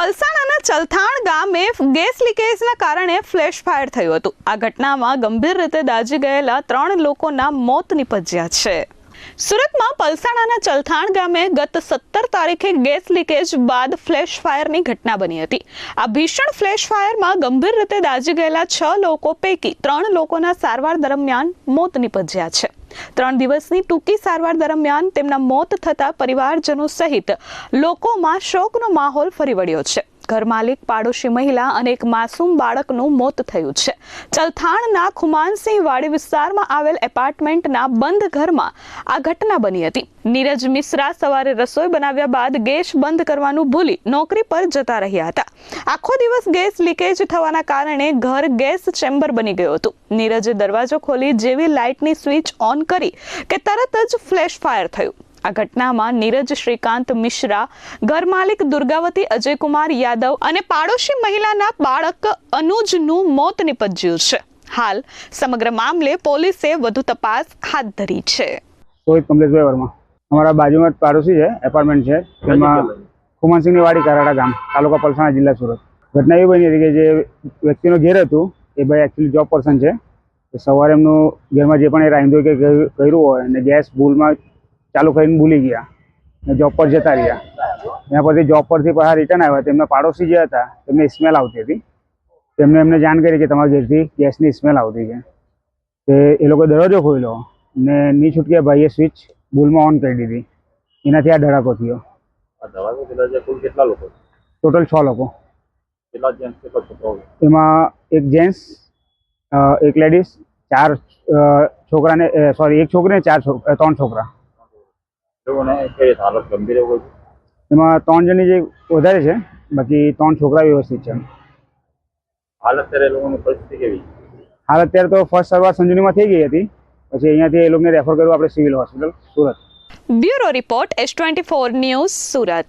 પલસાણાના ચલથાણ ગામે ગેસ લીકેજના કારણે flash fire થયું હતું। આ ઘટનામાં ગંભીર રીતે દાઝી ગયેલા 3 લોકોના મોત નિપજ્યા છે। સુરતમાં પલસાણાના ચલથાણ ગામે ગત 17 તારીખે ગેસ લીકેજ બાદ ફ્લેશ ફાયરની ઘટના બની હતી। આ ભીષણ ફ્લેશ ફાયરમાં ગંભીર રીતે દાઝી ગયેલા 6 લોકો પૈકી 3 લોકોના સારવાર દરમિયાન મોત નિપજ્યા છે। 3 દિવસની ટૂંકી સારવાર દરમિયાન તેમના મોત થતા પરિવારજનો સહિત લોકોમાં શોકનો માહોલ ફરી વળ્યો છે। ઘર માલિક, પાડોશી મહિલા અને એક માસૂમ બાળકનું મોત થયું છે। ચલથાણના ખુમાનસિંહ વાડી વિસ્તારમાં આવેલ એપાર્ટમેન્ટના બંધ ઘરમાં આ ઘટના બની હતી। નીરજ મિશ્રા સવારે રસોઈ બનાવ્યા બાદ ગેસ બંધ કરવાનું ભૂલી નોકરી પર જતા રહ્યા હતા। આખો દિવસ ગેસ લીકેજ થવાના કારણે ઘર ગેસ ચેમ્બર બની ગયું હતું। નીરજે દરવાજો ખોલી જેવી લાઇટની સ્વિચ ઓન કરી કે તરત જ ફ્લેશ ફાયર થયું। આ ઘટનામાં નીરજ શ્રીકાંત મિશ્રા, ઘર માલિક દુર્ગાવતી અજયકુમાર યાદવ અને પાડોશી મહિલાના બાળક અનુજનું મોત નિપજ્યું છે। હાલ સમગ્ર મામલે પોલીસે વધુ તપાસ હાથ ધરી છે। રોહિત કમલેશભાઈ વર્મા हमारा बाजू में पाड़ोसी है, अपार्टमेंट है, खुमानसिंह वाड़ी कराड़ा गाम, तालुका पलसाणा जिला सूरत। घटना एवी बनी હતી કે જે વ્યક્તિનો ઘેર હતું એ ભાઈ એકચ્યુઅલી જોબ પર્સન છે। સવારે એમનું ઘરમાં જે પણ એ રાંધ્યો કે કર્યું હોય અને ગેસ ભૂલમાં ચાલુ કરીને ભૂલી ગયા ને જોબ પર જતા રહ્યા। એના પછી જોબ પરથી પાછા રિટર્ન આવ્યા। તેમના પાડોશી જે હતા તેમને સ્મેલ આવતી હતી। તેમને એમને જાણ કરી કે તમારા ઘેરથી ગેસની સ્મેલ આવતી છે। તે એ લોકોએ દરવાજો ખોલ્યો ને ની છૂટકે ભાઈએ સ્વિચ ભૂલમાં ઓન કરી દીધી। એનાથી આ ધડાકો થયો। ટોટલ 6 લોકો। એમાં એક જેન્ટ્સ, એક લેડીઝ, 4 છોકરાને એક છોકરી ને 3 છોકરા। એમાં 3 જણની જે વધારે છે, બાકી 3 છોકરા વ્યવસ્થિત છે। હાલત અત્યારે તો ફર્સ્ટ સારવાર સંજુનીમાં થઈ ગઈ હતી, પછી અહીંયાથી એ લોકોને રેફર કર્યું આપણે civil hospital Surat. Bureau report S24 news Surat.